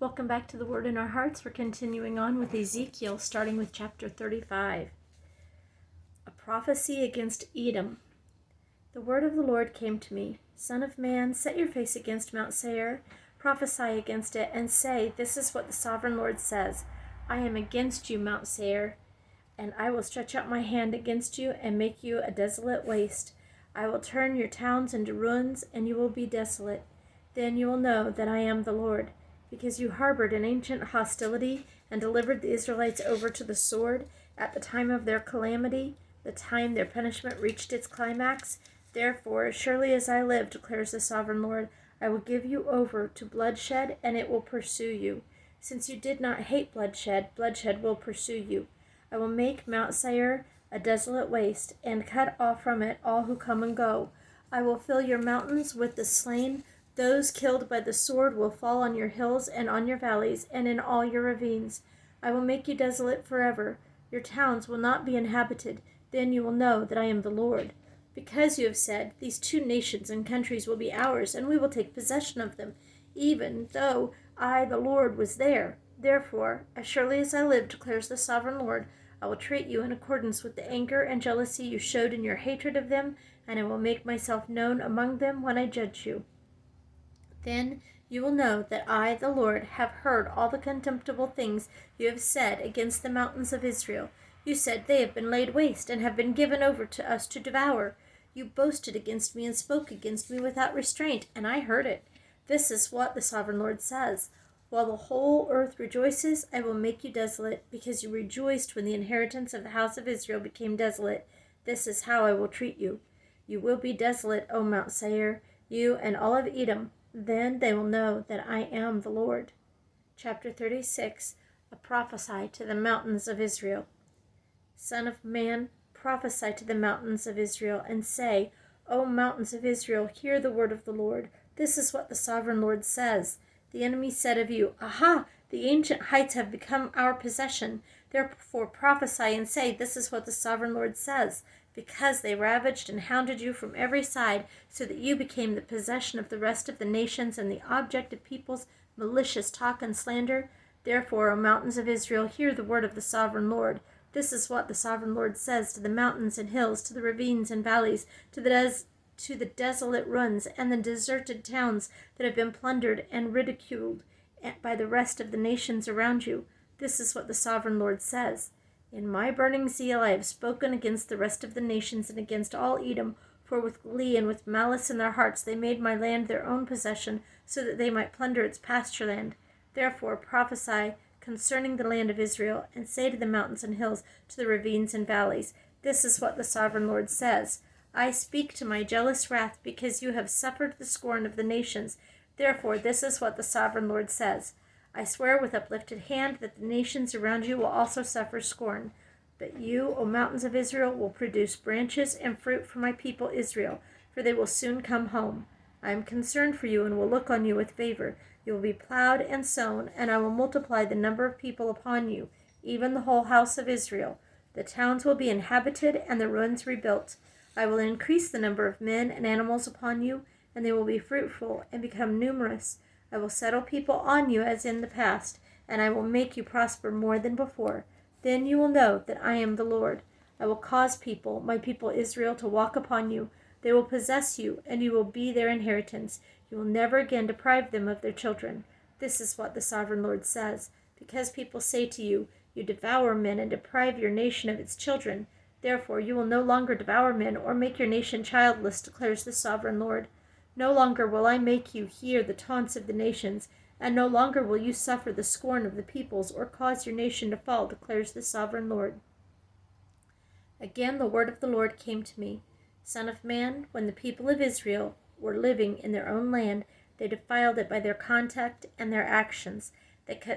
Welcome back to the Word in Our Hearts. We're continuing on with Ezekiel, starting with chapter 35. A prophecy against Edom. The word of the Lord came to me. Son of man, set your face against Mount Seir, prophesy against it, and say, This is what the sovereign Lord says. I am against you, Mount Seir, and I will stretch out my hand against you and make you a desolate waste. I will turn your towns into ruins, and you will be desolate. Then you will know that I am the Lord. Because you harbored an ancient hostility and delivered the Israelites over to the sword at the time of their calamity, the time their punishment reached its climax. Therefore, as surely as I live, declares the sovereign Lord, I will give you over to bloodshed, and it will pursue you. Since you did not hate bloodshed, bloodshed will pursue you. I will make Mount Seir a desolate waste, and cut off from it all who come and go. I will fill your mountains with the slain. Those killed by the sword will fall on your hills and on your valleys and in all your ravines. I will make you desolate forever. Your towns will not be inhabited. Then you will know that I am the Lord. Because you have said, These two nations and countries will be ours, and we will take possession of them, even though I, the Lord, was there. Therefore, as surely as I live, declares the sovereign Lord, I will treat you in accordance with the anger and jealousy you showed in your hatred of them, and I will make myself known among them when I judge you. Then you will know that I, the Lord, have heard all the contemptible things you have said against the mountains of Israel. You said, They have been laid waste and have been given over to us to devour. You boasted against me and spoke against me without restraint, and I heard it. This is what the sovereign Lord says. While the whole earth rejoices, I will make you desolate, because you rejoiced when the inheritance of the house of Israel became desolate. This is how I will treat you. You will be desolate, O Mount Seir, you and all of Edom. Then they will know that I am the Lord. Chapter 36. A prophecy to the mountains of Israel. Son of man, prophesy to the mountains of Israel, and say, O mountains of Israel, hear the word of the Lord. This is what the sovereign Lord says. The enemy said of you, Aha! The ancient heights have become our possession. Therefore prophesy and say, This is what the sovereign Lord says. Because they ravaged and hounded you from every side, so that you became the possession of the rest of the nations and the object of people's malicious talk and slander. Therefore, O mountains of Israel, hear the word of the sovereign Lord. This is what the sovereign Lord says to the mountains and hills, to the ravines and valleys, to the desolate ruins and the deserted towns that have been plundered and ridiculed by the rest of the nations around you. This is what the sovereign Lord says. In my burning zeal I have spoken against the rest of the nations and against all Edom, for with glee and with malice in their hearts they made my land their own possession, so that they might plunder its pasture land. Therefore prophesy concerning the land of Israel, and say to the mountains and hills, to the ravines and valleys, This is what the sovereign Lord says. I speak to my jealous wrath, because you have suffered the scorn of the nations. Therefore this is what the sovereign Lord says. I swear with uplifted hand that the nations around you will also suffer scorn. But you, O mountains of Israel, will produce branches and fruit for my people Israel, for they will soon come home. I am concerned for you and will look on you with favor. You will be plowed and sown, and I will multiply the number of people upon you, even the whole house of Israel. The towns will be inhabited and the ruins rebuilt. I will increase the number of men and animals upon you, and they will be fruitful and become numerous. I will settle people on you as in the past, and I will make you prosper more than before. Then you will know that I am the Lord. I will cause people, my people Israel, to walk upon you. They will possess you, and you will be their inheritance. You will never again deprive them of their children. This is what the sovereign Lord says. Because people say to you, You devour men and deprive your nation of its children. Therefore you will no longer devour men or make your nation childless, declares the sovereign Lord. No longer will I make you hear the taunts of the nations, and no longer will you suffer the scorn of the peoples or cause your nation to fall, declares the sovereign Lord. Again the word of the Lord came to me. Son of man, when the people of Israel were living in their own land, they defiled it by their conduct and their actions.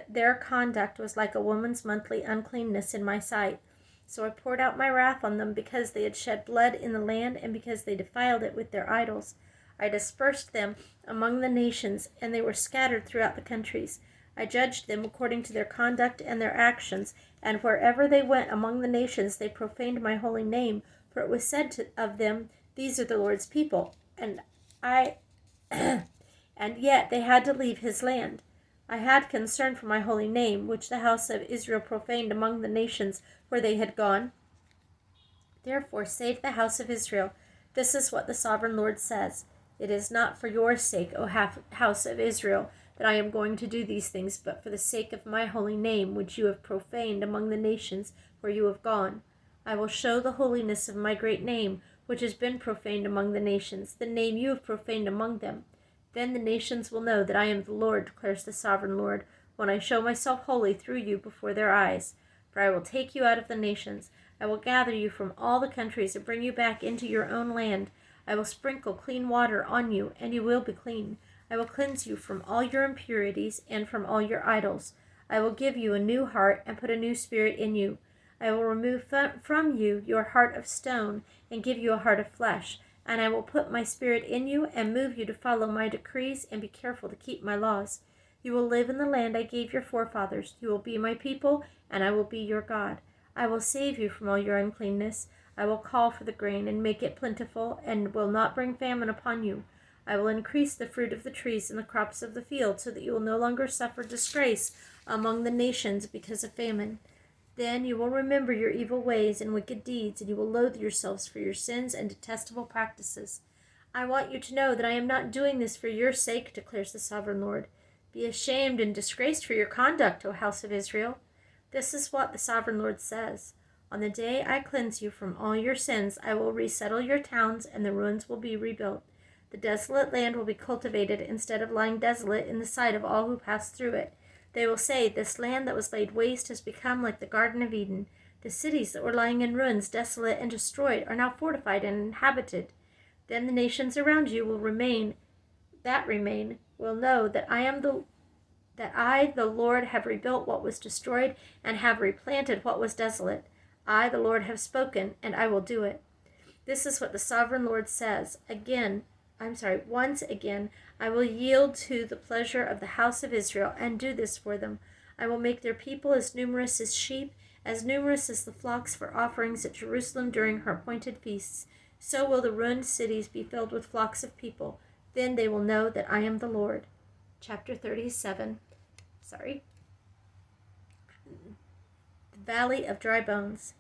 Their conduct was like a woman's monthly uncleanness in my sight. So I poured out my wrath on them because they had shed blood in the land and because they defiled it with their idols. I dispersed them among the nations, and they were scattered throughout the countries. I judged them according to their conduct and their actions, and wherever they went among the nations they profaned my holy name, for it was said of them, These are the Lord's people, and yet they had to leave his land. I had concern for my holy name, which the house of Israel profaned among the nations where they had gone. Therefore say to the house of Israel, this is what the sovereign Lord says. It is not for your sake, O house of Israel, that I am going to do these things, but for the sake of my holy name, which you have profaned among the nations where you have gone. I will show the holiness of my great name, which has been profaned among the nations, the name you have profaned among them. Then the nations will know that I am the Lord, declares the sovereign Lord, when I show myself holy through you before their eyes. For I will take you out of the nations. I will gather you from all the countries and bring you back into your own land. I will sprinkle clean water on you, and you will be clean. I will cleanse you from all your impurities and from all your idols. I will give you a new heart and put a new spirit in you. I will remove from you your heart of stone and give you a heart of flesh. And I will put my spirit in you and move you to follow my decrees and be careful to keep my laws. You will live in the land I gave your forefathers. You will be my people, and I will be your God. I will save you from all your uncleanness. I will call for the grain and make it plentiful, and will not bring famine upon you. I will increase the fruit of the trees and the crops of the field, so that you will no longer suffer disgrace among the nations because of famine. Then you will remember your evil ways and wicked deeds, and you will loathe yourselves for your sins and detestable practices. I want you to know that I am not doing this for your sake, declares the sovereign Lord. Be ashamed and disgraced for your conduct, O house of Israel. This is what the sovereign Lord says. On the day I cleanse you from all your sins, I will resettle your towns, and the ruins will be rebuilt. The desolate land will be cultivated instead of lying desolate in the sight of all who pass through it. They will say, this land that was laid waste has become like the Garden of Eden. The cities that were lying in ruins, desolate and destroyed, are now fortified and inhabited. Then the nations around you will remain, will know that I, the Lord, have rebuilt what was destroyed and have replanted what was desolate. I, the Lord, have spoken, and I will do it. This is what the sovereign Lord says. Once again, I will yield to the pleasure of the house of Israel and do this for them. I will make their people as numerous as sheep, as numerous as the flocks for offerings at Jerusalem during her appointed feasts. So will the ruined cities be filled with flocks of people. Then they will know that I am the Lord. Chapter 37. The Valley of Dry Bones.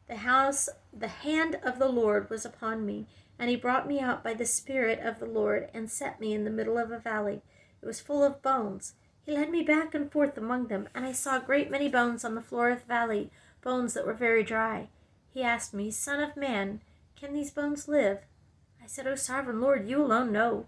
The hand of the Lord was upon me, and he brought me out by the Spirit of the Lord and set me in the middle of a valley. It was full of bones. He led me back and forth among them, and I saw a great many bones on the floor of the valley, bones that were very dry. He asked me, Son of man, can these bones live? I said, O sovereign Lord, you alone know.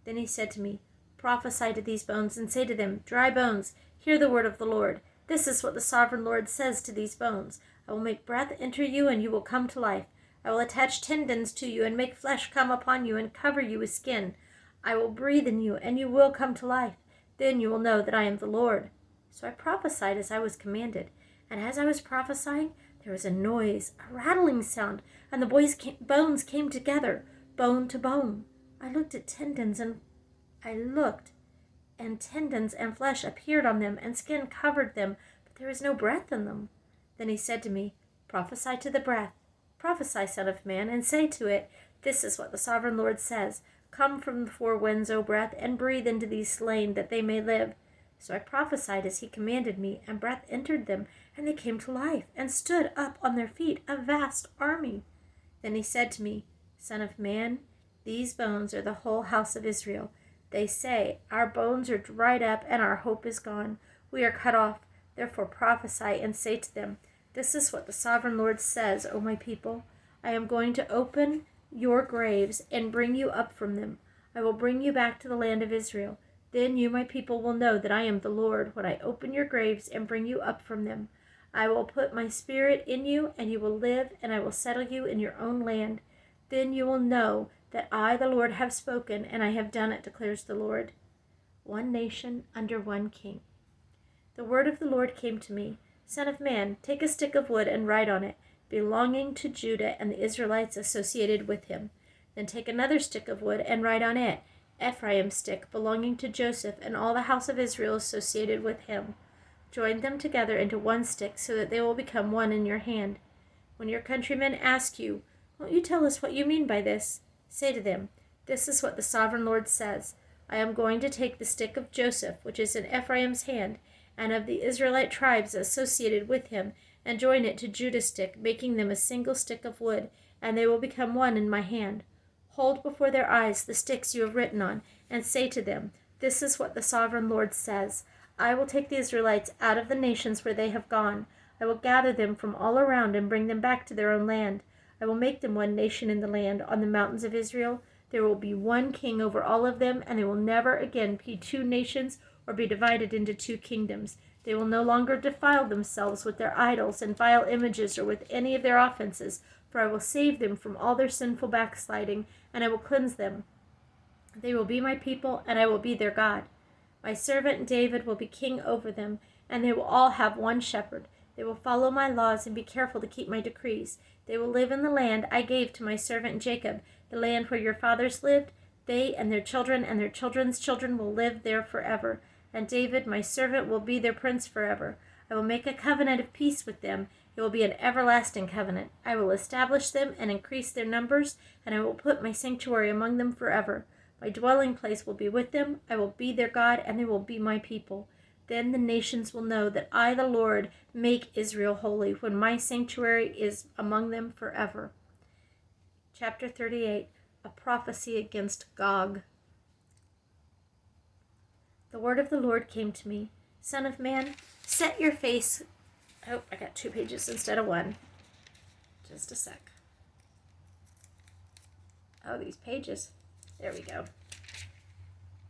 Then he said to me, Prophesy to these bones and say to them, Dry bones, hear the word of the Lord. This is what the sovereign Lord says to these bones. I will make breath enter you, and you will come to life. I will attach tendons to you and make flesh come upon you and cover you with skin. I will breathe in you, and you will come to life. Then you will know that I am the Lord. So I prophesied as I was commanded. And as I was prophesying, there was a noise, a rattling sound, and the bones came together, bone to bone. I looked, and tendons and flesh appeared on them, and skin covered them, but there was no breath in them. Then he said to me, Prophesy to the breath. Prophesy, Son of Man, and say to it, This is what the sovereign Lord says. Come from the four winds, O breath, and breathe into these slain, that they may live. So I prophesied as he commanded me, and breath entered them, and they came to life, and stood up on their feet, a vast army. Then he said to me, Son of man, these bones are the whole house of Israel. They say, Our bones are dried up, and our hope is gone. We are cut off. Therefore prophesy and say to them, This is what the sovereign Lord says, O my people. I am going to open your graves and bring you up from them. I will bring you back to the land of Israel. Then you, my people, will know that I am the Lord when I open your graves and bring you up from them. I will put my spirit in you, and you will live, and I will settle you in your own land. Then you will know that I, the Lord, have spoken, and I have done it, declares the Lord. One nation under one king. The word of the Lord came to me. Son of man, take a stick of wood and write on it, belonging to Judah and the Israelites associated with him. Then take another stick of wood and write on it, Ephraim's stick, belonging to Joseph and all the house of Israel associated with him. Join them together into one stick, so that they will become one in your hand. When your countrymen ask you, Won't you tell us what you mean by this? Say to them, This is what the sovereign Lord says. I am going to take the stick of Joseph, which is in Ephraim's hand, and of the Israelite tribes associated with him, and join it to Judah's stick, making them a single stick of wood, and they will become one in my hand. Hold before their eyes the sticks you have written on, and say to them, This is what the sovereign Lord says. I will take the Israelites out of the nations where they have gone. I will gather them from all around and bring them back to their own land. I will make them one nation in the land, on the mountains of Israel. There will be one king over all of them, and they will never again be two nations or be divided into two kingdoms. They will no longer defile themselves with their idols and vile images or with any of their offenses, for I will save them from all their sinful backsliding, and I will cleanse them. They will be my people, and I will be their God. My servant David will be king over them, and they will all have one shepherd. They will follow my laws and be careful to keep my decrees. They will live in the land I gave to my servant Jacob, the land where your fathers lived. They and their children's children will live there forever. And David, my servant, will be their prince forever. I will make a covenant of peace with them. It will be an everlasting covenant. I will establish them and increase their numbers, and I will put my sanctuary among them forever. My dwelling place will be with them. I will be their God, and they will be my people. Then the nations will know that I, the Lord, make Israel holy, when my sanctuary is among them forever. Chapter 38, A Prophecy Against Gog. The word of the Lord came to me. Son of man, set your face... Oh, I got 2 pages instead of 1. Just a sec. Oh, these pages. There we go.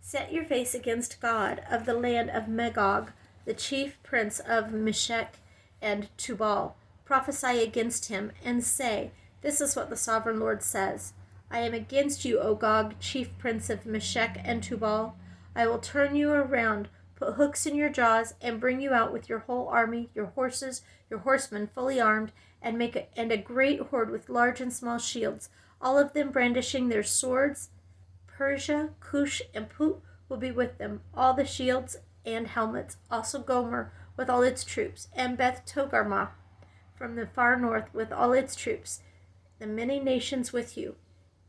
Set your face against God of the land of Magog, the chief prince of Meshech and Tubal. Prophesy against him, and say, This is what the sovereign Lord says. I am against you, O Gog, chief prince of Meshech and Tubal. I will turn you around, put hooks in your jaws, and bring you out with your whole army, your horses, your horsemen fully armed, and a great horde with large and small shields, all of them brandishing their swords. Persia, Cush, and Put will be with them, all the shields and helmets, also Gomer with all its troops, and Beth Togarmah from the far north with all its troops, the many nations with you.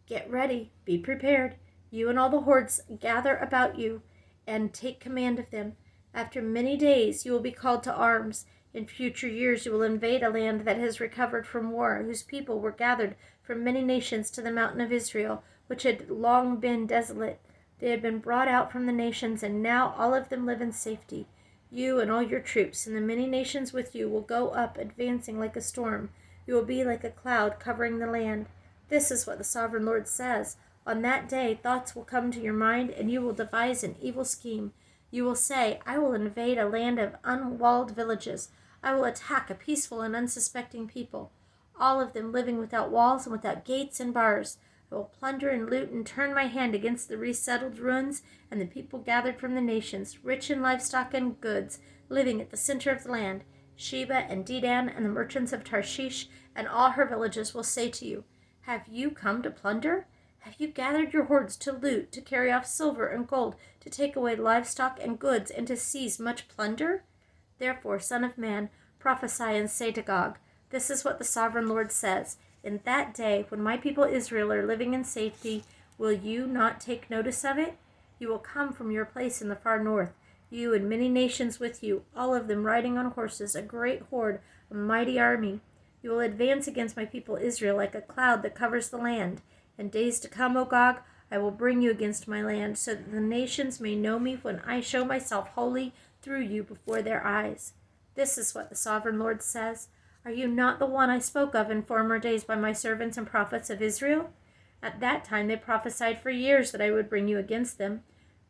Get ready, be prepared. You and all the hordes gather about you, and take command of them. After many days you will be called to arms. In future years you will invade a land that has recovered from war, whose people were gathered from many nations to the mountain of Israel, which had long been desolate. They had been brought out from the nations, and now all of them live in safety. You and all your troops and the many nations with you will go up, advancing like a storm. You will be like a cloud covering the land. This is what the sovereign Lord says. On that day, thoughts will come to your mind, and you will devise an evil scheme. You will say, I will invade a land of unwalled villages. I will attack a peaceful and unsuspecting people, all of them living without walls and without gates and bars. I will plunder and loot and turn my hand against the resettled ruins and the people gathered from the nations, rich in livestock and goods, living at the center of the land. Sheba and Dedan and the merchants of Tarshish and all her villages will say to you, Have you come to plunder? Have you gathered your hordes to loot, to carry off silver and gold, to take away livestock and goods, and to seize much plunder? Therefore, Son of Man, prophesy and say to Gog, This is what the sovereign Lord says. In that day, when my people Israel are living in safety, will you not take notice of it? You will come from your place in the far north, you and many nations with you, all of them riding on horses, a great horde, a mighty army. You will advance against my people Israel like a cloud that covers the land. In days to come, O Gog, I will bring you against my land, so that the nations may know me when I show myself holy through you before their eyes. This is what the sovereign Lord says. Are you not the one I spoke of in former days by my servants and prophets of Israel? At that time they prophesied for years that I would bring you against them.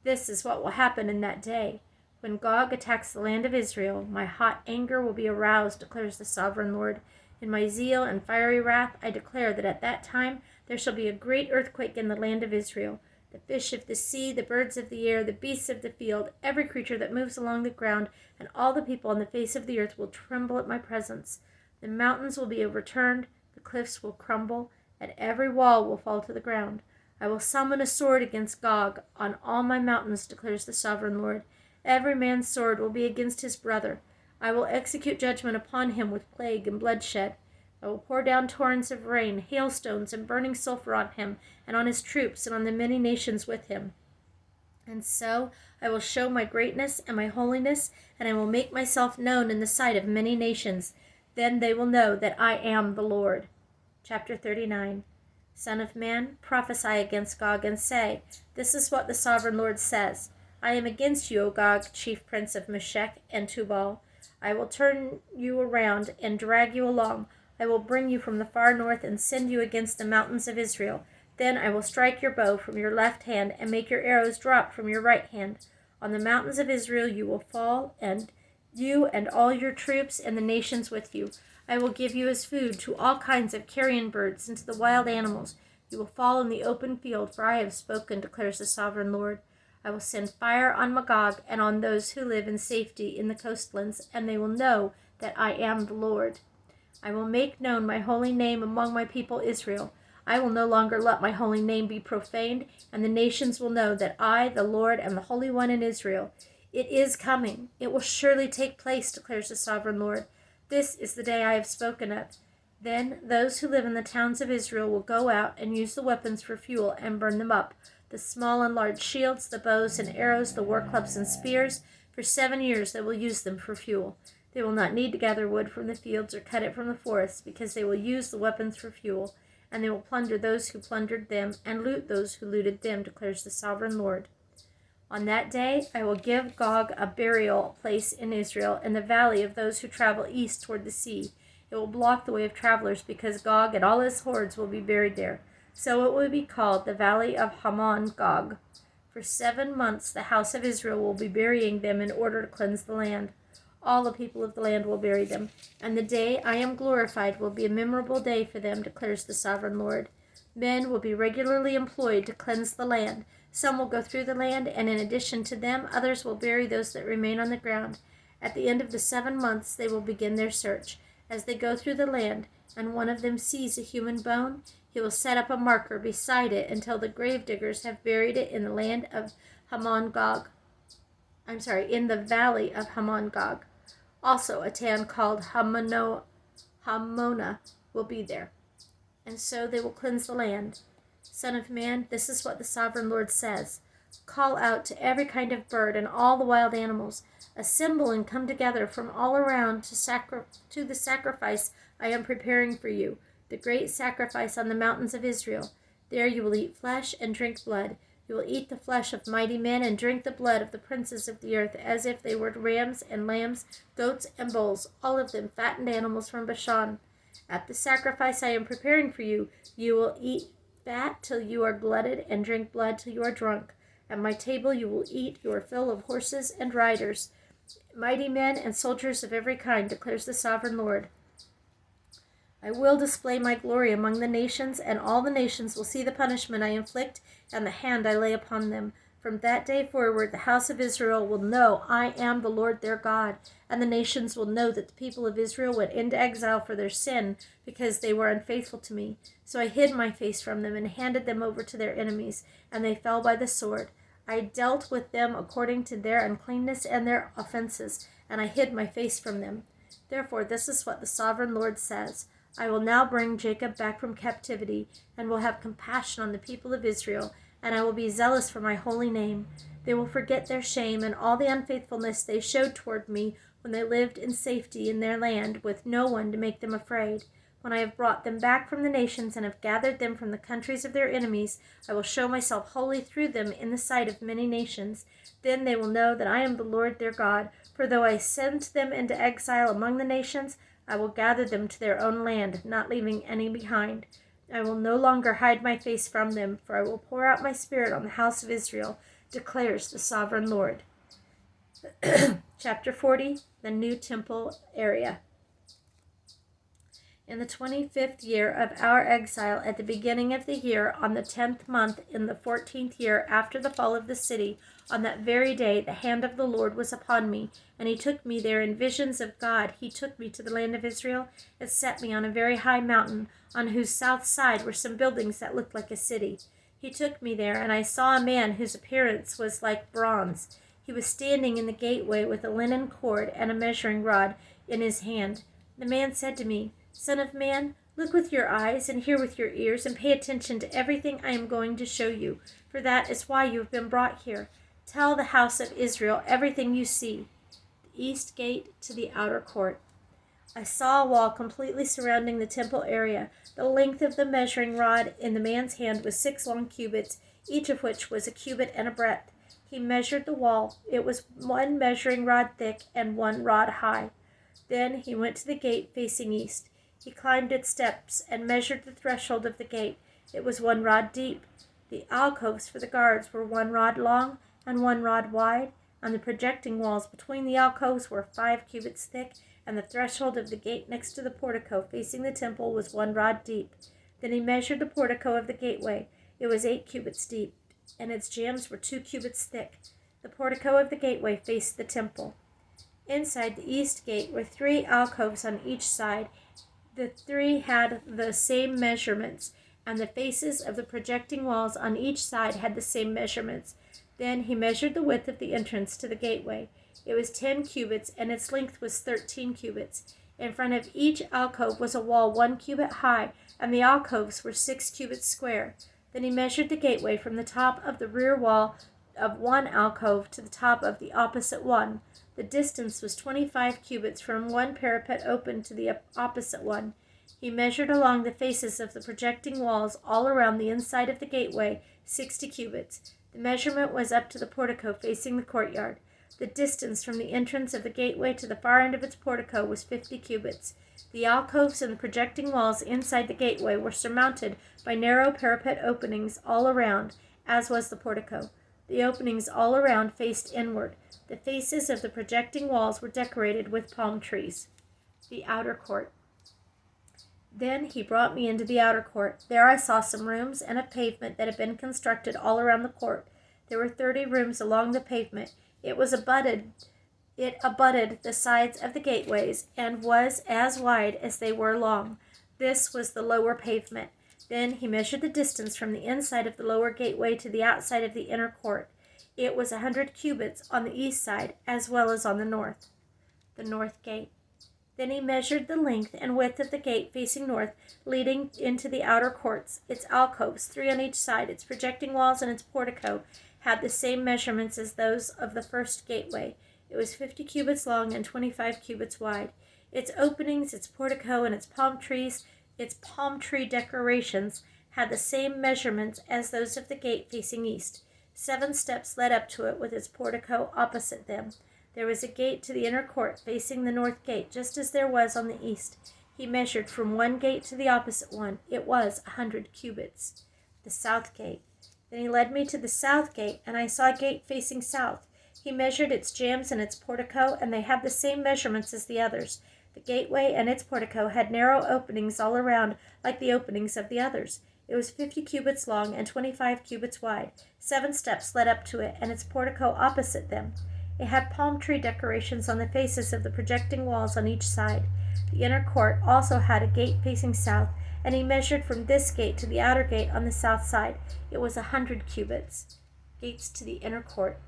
This is what will happen in that day. When Gog attacks the land of Israel, my hot anger will be aroused, declares the sovereign Lord. In my zeal and fiery wrath, I declare that at that time there shall be a great earthquake in the land of Israel. The fish of the sea, the birds of the air, the beasts of the field, every creature that moves along the ground, and all the people on the face of the earth will tremble at my presence. The mountains will be overturned, the cliffs will crumble, and every wall will fall to the ground. I will summon a sword against Gog on all my mountains, declares the sovereign Lord. Every man's sword will be against his brother. I will execute judgment upon him with plague and bloodshed. I will pour down torrents of rain, hailstones, and burning sulfur on him, and on his troops, and on the many nations with him. And so I will show my greatness and my holiness, and I will make myself known in the sight of many nations. Then they will know that I am the Lord. Chapter 39. Son of man, prophesy against Gog and say, this is what the sovereign Lord says. I am against you, O Gog, chief prince of Meshech and Tubal. I will turn you around and drag you along. I will bring you from the far north and send you against the mountains of Israel. Then I will strike your bow from your left hand and make your arrows drop from your right hand. On the mountains of Israel you will fall, and you and all your troops and the nations with you. I will give you as food to all kinds of carrion birds and to the wild animals. You will fall in the open field, for I have spoken, declares the sovereign Lord. I will send fire on Magog and on those who live in safety in the coastlands, and they will know that I am the Lord. I will make known my holy name among my people Israel. I will no longer let my holy name be profaned, and the nations will know that I, the Lord, am the Holy One in Israel. It is coming. It will surely take place, declares the sovereign Lord. This is the day I have spoken of. Then those who live in the towns of Israel will go out and use the weapons for fuel and burn them up, the small and large shields, the bows and arrows, the war clubs and spears. For 7 years they will use them for fuel. They will not need to gather wood from the fields or cut it from the forests, because they will use the weapons for fuel, and they will plunder those who plundered them and loot those who looted them, declares the sovereign Lord. On that day I will give Gog a burial place in Israel, in the valley of those who travel east toward the sea. It will block the way of travelers, because Gog and all his hordes will be buried there. So it will be called the Valley of Hamon Gog. For 7 months the house of Israel will be burying them in order to cleanse the land. All the people of the land will bury them, and the day I am glorified will be a memorable day for them, declares the sovereign Lord. Men will be regularly employed to cleanse the land. Some will go through the land, and in addition to them, others will bury those that remain on the ground. At the end of the 7 months, they will begin their search. As they go through the land, and one of them sees a human bone, he will set up a marker beside it until the grave diggers have buried it in the land of in the valley of Hamon Gog. Also, a town called Hamona will be there. And so they will cleanse the land. Son of man, this is what the sovereign Lord says. Call out to every kind of bird and all the wild animals. Assemble and come together from all around to the sacrifice I am preparing for you, the great sacrifice on the mountains of Israel. There you will eat flesh and drink blood. You will eat the flesh of mighty men and drink the blood of the princes of the earth, as if they were rams and lambs, goats and bulls, all of them fattened animals from Bashan. At the sacrifice I am preparing for you, you will eat fat till you are glutted and drink blood till you are drunk. At my table you will eat your fill of horses and riders, mighty men and soldiers of every kind, declares the sovereign Lord. I will display my glory among the nations, and all the nations will see the punishment I inflict and the hand I lay upon them. From that day forward, the house of Israel will know I am the Lord their God, and the nations will know that the people of Israel went into exile for their sin, because they were unfaithful to me. So I hid my face from them and handed them over to their enemies, and they fell by the sword. I dealt with them according to their uncleanness and their offenses, and I hid my face from them. Therefore, this is what the sovereign Lord says. I will now bring Jacob back from captivity, and will have compassion on the people of Israel, and I will be zealous for my holy name. They will forget their shame and all the unfaithfulness they showed toward me when they lived in safety in their land, with no one to make them afraid. When I have brought them back from the nations and have gathered them from the countries of their enemies, I will show myself holy through them in the sight of many nations. Then they will know that I am the Lord their God, for though I send them into exile among the nations, I will gather them to their own land, not leaving any behind. I will no longer hide my face from them, for I will pour out my spirit on the house of Israel, declares the sovereign Lord. Chapter 40, the New Temple Area. In the 25th year of our exile, at the beginning of the year, on the 10th month, in the 14th year after the fall of the city, on that very day the hand of the Lord was upon me, and he took me there in visions of God. He took me to the land of Israel and set me on a very high mountain, on whose south side were some buildings that looked like a city. He took me there, and I saw a man whose appearance was like bronze. He was standing in the gateway with a linen cord and a measuring rod in his hand. The man said to me, Son of man, look with your eyes and hear with your ears, and pay attention to everything I am going to show you, for that is why you have been brought here. Tell the house of Israel everything you see. The east gate to the outer court. I saw a wall completely surrounding the temple area. The length of the measuring rod in the man's hand was 6 long cubits, each of which was a cubit and a breadth. He measured the wall. It was 1 measuring rod thick and 1 rod high. Then he went to the gate facing east. He climbed its steps and measured the threshold of the gate. It was 1 rod deep. The alcoves for the guards were 1 rod long and 1 rod wide, and the projecting walls between the alcoves were 5 cubits thick, and the threshold of the gate next to the portico facing the temple was 1 rod deep. Then he measured the portico of the gateway. It was 8 cubits deep, and its jambs were 2 cubits thick. The portico of the gateway faced the temple. Inside the east gate were 3 alcoves on each side. The 3 had the same measurements, and the faces of the projecting walls on each side had the same measurements. Then he measured the width of the entrance to the gateway. It was 10 cubits, and its length was 13 cubits. In front of each alcove was a wall 1 cubit high, and the alcoves were 6 cubits square. Then he measured the gateway from the top of the rear wall of one alcove to the top of the opposite one. The distance was 25 cubits from one parapet open to the opposite one. He measured along the faces of the projecting walls all around the inside of the gateway 60 cubits. The measurement was up to the portico facing the courtyard. The distance from the entrance of the gateway to the far end of its portico was 50 cubits. The alcoves and the projecting walls inside the gateway were surmounted by narrow parapet openings all around, as was the portico. The openings all around faced inward. The faces of the projecting walls were decorated with palm trees. The outer court. Then he brought me into the outer court. There I saw some rooms and a pavement that had been constructed all around the court. There were 30 rooms along the pavement. It abutted the sides of the gateways and was as wide as they were long. This was the lower pavement. Then he measured the distance from the inside of the lower gateway to the outside of the inner court. It was 100 cubits on the east side as well as on the north. The north gate. Then he measured the length and width of the gate facing north, leading into the outer courts. Its alcoves, 3 on each side, its projecting walls, and its portico had the same measurements as those of the first gateway. It was 50 cubits long and 25 cubits wide. Its openings, its portico, and its palm tree decorations had the same measurements as those of the gate facing east. 7 steps led up to it with its portico opposite them. There was a gate to the inner court facing the north gate, just as there was on the east. He measured from one gate to the opposite one. It was 100 cubits. The south gate. Then he led me to the south gate, and I saw a gate facing south. He measured its jambs and its portico, and they had the same measurements as the others. The gateway and its portico had narrow openings all around, like the openings of the others. It was 50 cubits long and 25 cubits wide. 7 steps led up to it, and its portico opposite them. It had palm tree decorations on the faces of the projecting walls on each side. The inner court also had a gate facing south, and he measured from this gate to the outer gate on the south side. It was 100 cubits. Gates to the inner court.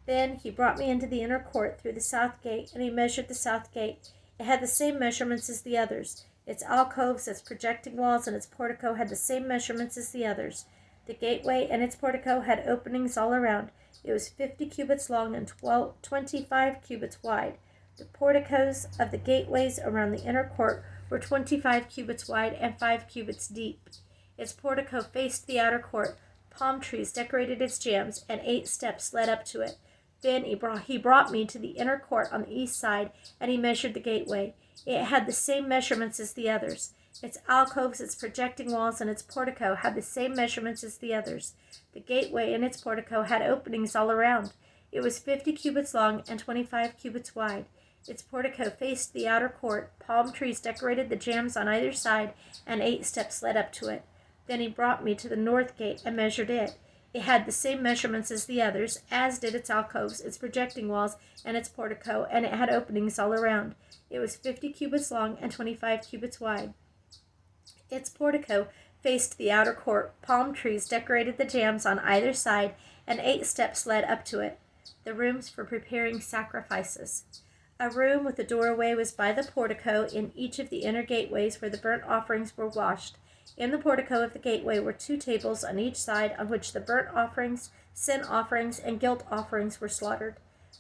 Then he brought me into the inner court through the south gate, and he measured the south gate. It had the same measurements as the others. Its alcoves, its projecting walls, and its portico had the same measurements as the others. The gateway and its portico had openings all around. It was 50 cubits long and 25 cubits wide. The porticos of the gateways around the inner court were 25 cubits wide and 5 cubits deep. Its portico faced the outer court. Palm trees decorated its jambs, and 8 steps led up to it. Then he brought me to the inner court on the east side, and he measured the gateway. It had the same measurements as the others. Its alcoves, its projecting walls, and its portico had the same measurements as the others. The gateway and its portico had openings all around. It was 50 cubits long and 25 cubits wide. Its portico faced the outer court. Palm trees decorated the jambs on either side, and 8 steps led up to it. Then he brought me to the north gate and measured it. It had the same measurements as the others, as did its alcoves, its projecting walls, and its portico, and it had openings all around. It was 50 cubits long and 25 cubits wide. Its portico faced the outer court. Palm trees decorated the jambs on either side, and 8 steps led up to it. The rooms for preparing sacrifices. A room with a doorway was by the portico in each of the inner gateways where the burnt offerings were washed. In the portico of the gateway were 2 tables on each side on which the burnt offerings, sin offerings and guilt offerings were slaughtered.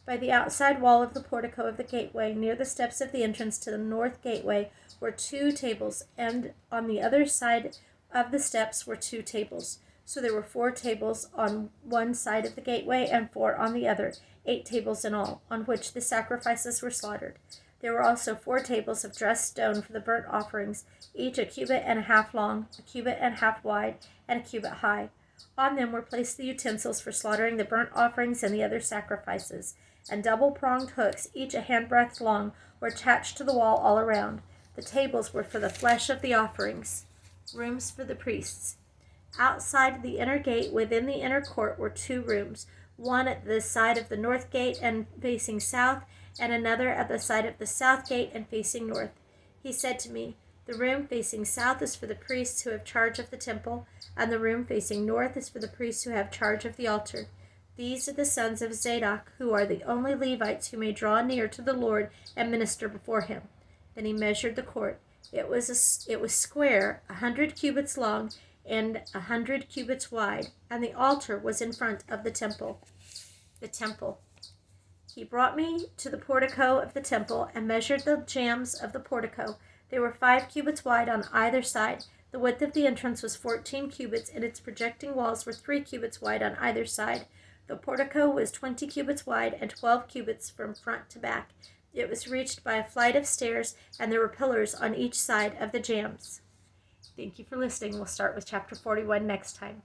By the outside wall of the portico of the gateway, near the steps of the entrance to the north gateway, were 2 tables, and on the other side of the steps were 2 tables. So there were 4 tables on one side of the gateway and 4 on the other, 8 tables in all, on which the sacrifices were slaughtered. There were also 4 tables of dressed stone for the burnt offerings, each a cubit and a half long, a cubit and a half wide, and a cubit high. On them were placed the utensils for slaughtering the burnt offerings and the other sacrifices, and double-pronged hooks, each a handbreadth long, were attached to the wall all around. The tables were for the flesh of the offerings. Rooms for the priests. Outside the inner gate within the inner court were 2 rooms, one at the side of the north gate and facing south, and another at the side of the south gate and facing north. He said to me, "The room facing south is for the priests who have charge of the temple, and the room facing north is for the priests who have charge of the altar. These are the sons of Zadok, who are the only Levites who may draw near to the Lord and minister before him." Then he measured the court. It was square, 100 cubits long, and 100 cubits wide, and the altar was in front of the temple. The temple. He brought me to the portico of the temple and measured the jambs of the portico. They were 5 cubits wide on either side. The width of the entrance was 14 cubits, and its projecting walls were 3 cubits wide on either side. The portico was 20 cubits wide and 12 cubits from front to back. It was reached by a flight of stairs, and there were pillars on each side of the jambs. Thank you for listening. We'll start with chapter 41 next time.